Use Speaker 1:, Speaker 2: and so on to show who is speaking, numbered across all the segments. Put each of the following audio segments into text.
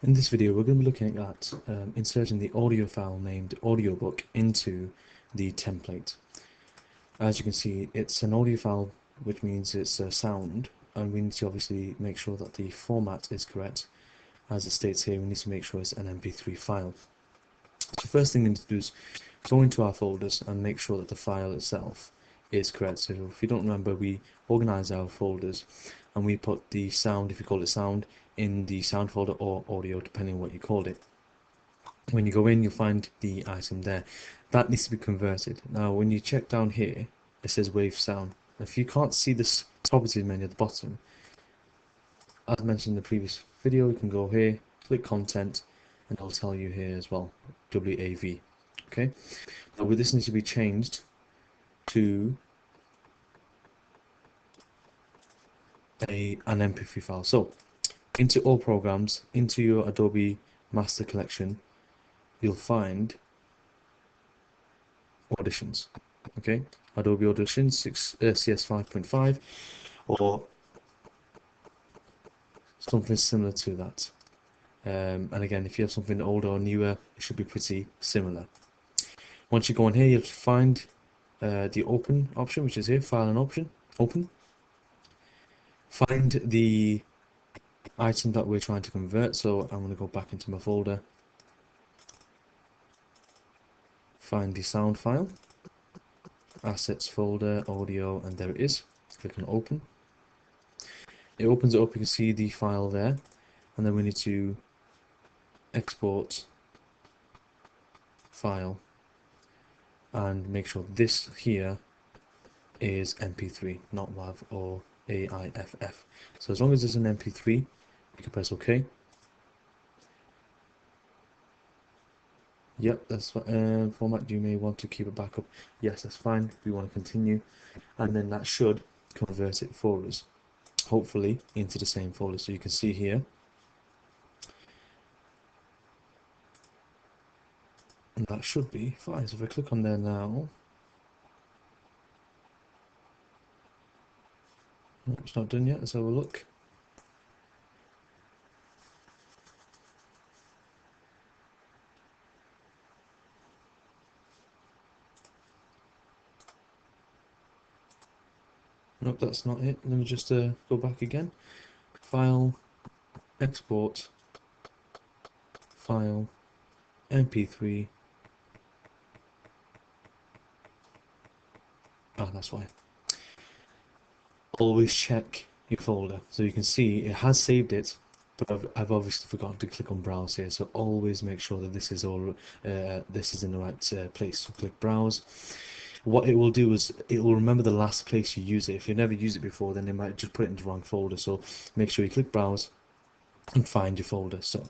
Speaker 1: In this video, we're going to be looking at inserting the audio file named audiobook into the template. As you can see, it's an audio file, which means it's a sound, and we need to obviously make sure that the format is correct. As it states here, we need to make sure it's an MP3 file. So first thing we need to do is go into our folders and make sure that the file itself is correct. So if you don't remember, we organize our folders and we put the sound, if you call it sound, in the sound folder or audio, depending on what you called it. When you go in, you'll find the item there. That needs to be converted. Now, when you check down here, it says wave sound. If you can't see this properties menu at the bottom, as mentioned in the previous video, you can go here, click content, and it'll tell you here as well, WAV. Okay, now this needs to be changed to an MP3 file. So into all programs, into your Adobe master collection, you'll find Auditions. Okay, Adobe Audition CS5.5 or something similar to that. And again, if you have something older or newer, it should be pretty similar. Once you go on here, you'll find the open option, which is here, file and option, open. Find the item that we're trying to convert. So I'm going to go back into my folder, find the sound file, assets folder, audio, and there it is. Click on open. It opens it up, you can see the file there, and then we need to export file and make sure this here is MP3, not WAV or AIFF. So as long as it's an MP3, you can press OK. Yep, that's format. You may want to keep it backup. Yes, that's fine. We want to continue, and then that should convert it for us, hopefully into the same folder. So you can see here, and that should be fine. So if I click on there now, no, it's not done yet. Let's have a look. Nope, that's not it. Let me just go back again. File, export, file, MP3. Ah, that's why. Always check your folder. So you can see it has saved it, but I've obviously forgotten to click on browse here. So always make sure that this is all this is in the right place. So click browse. What it will do is it will remember the last place you use it. If you never used it before, then it might just put it in the wrong folder. So make sure you click browse and find your folder. So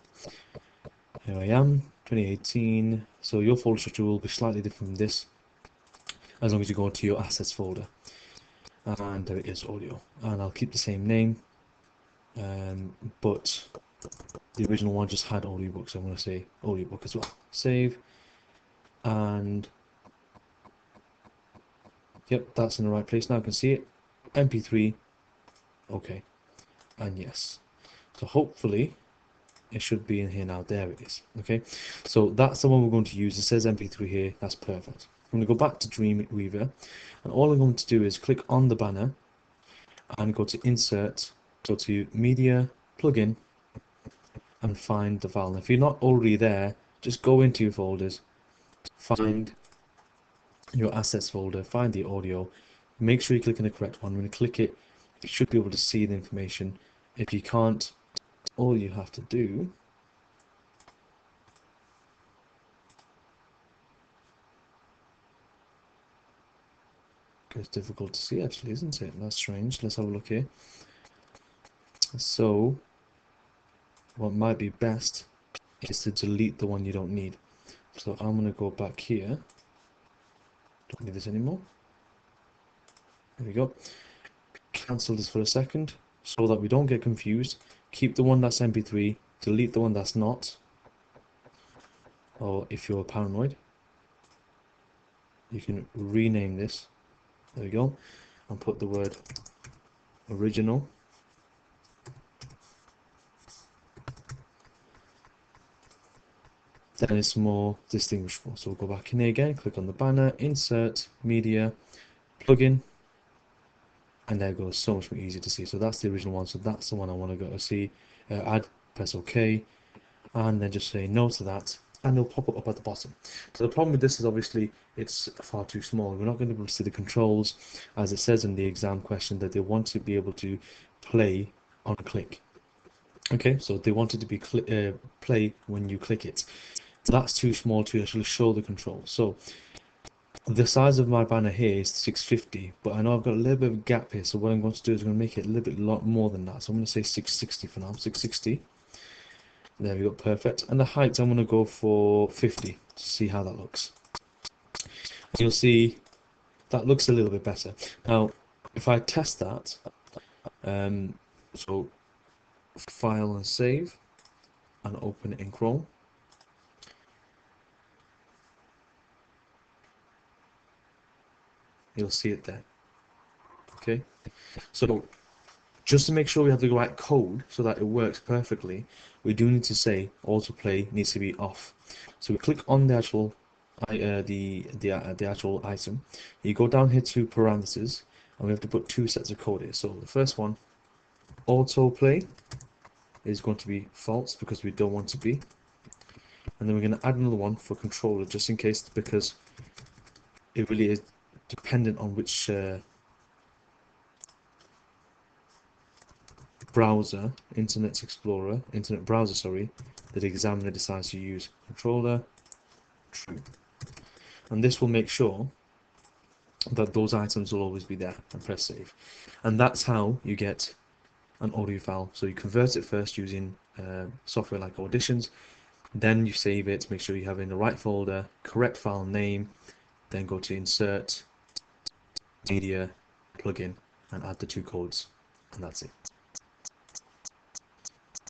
Speaker 1: here I am, 2018. So your folder structure will be slightly different from this, as long as you go to your assets folder. And there it is, audio. And I'll keep the same name, but the original one just had audiobook, so I'm going to say audiobook as well. Save, and yep, that's in the right place now. I can see it. MP3, okay, and yes. So hopefully it should be in here now. There it is. Okay, so that's the one we're going to use. It says MP3 here. That's perfect. I'm going to go back to Dreamweaver, and all I'm going to do is click on the banner and go to Insert, go to Media, Plugin, and find the file. Now, if you're not already there, just go into your folders, find your assets folder, find the audio, make sure you click on the correct one. When you click it, you should be able to see the information. If you can't, all you have to do it's difficult to see actually, isn't it? That's strange. Let's have a look here. So what might be best is to delete the one you don't need. So I'm going to go back here. Don't need this anymore. There we go. Cancel this for a second so that we don't get confused. Keep the one that's MP3, delete the one that's not. Or if you're paranoid, you can rename this. There we go. And put the word original. then it's more distinguishable. So we'll go back in here again, click on the banner, insert, media, plugin, and there it goes. So much more easier to see. So that's the original one. So that's the one I want to go to see. Add, press OK, and then just say no to that, and it'll pop up at the bottom. So the problem with this is obviously it's far too small. We're not going to be able to see the controls, as it says in the exam question that they want to be able to play on a click. Okay, so they want it to be play when you click it. That's too small to actually show the control. So the size of my banner here is 650, but I know I've got a little bit of a gap here, so what I'm going to do is I'm going to make it a little bit lot more than that. So I'm going to say 660 for now, 660. There we go, perfect. And the height I'm going to go for 50 to see how that looks. You'll see that looks a little bit better. Now, if I test that, so file and save, and open it in Chrome. You'll see it there. Okay, so just to make sure we have the right code so that it works perfectly, we do need to say autoplay needs to be off. So we click on the actual the actual item. You go down here to parameters, and we have to put two sets of code here. So the first one, autoplay, is going to be false because we don't want to be, and then we're going to add another one for controller just in case, because it really is dependent on which browser, Internet browser, sorry, that the examiner decides to use. Controller, true. And this will make sure that those items will always be there, and press save. And that's how you get an audio file. So you convert it first using software like Auditions, then you save it, make sure you have it in the right folder, correct file name, then go to insert, media, plugin, and add the two codes, and that's it.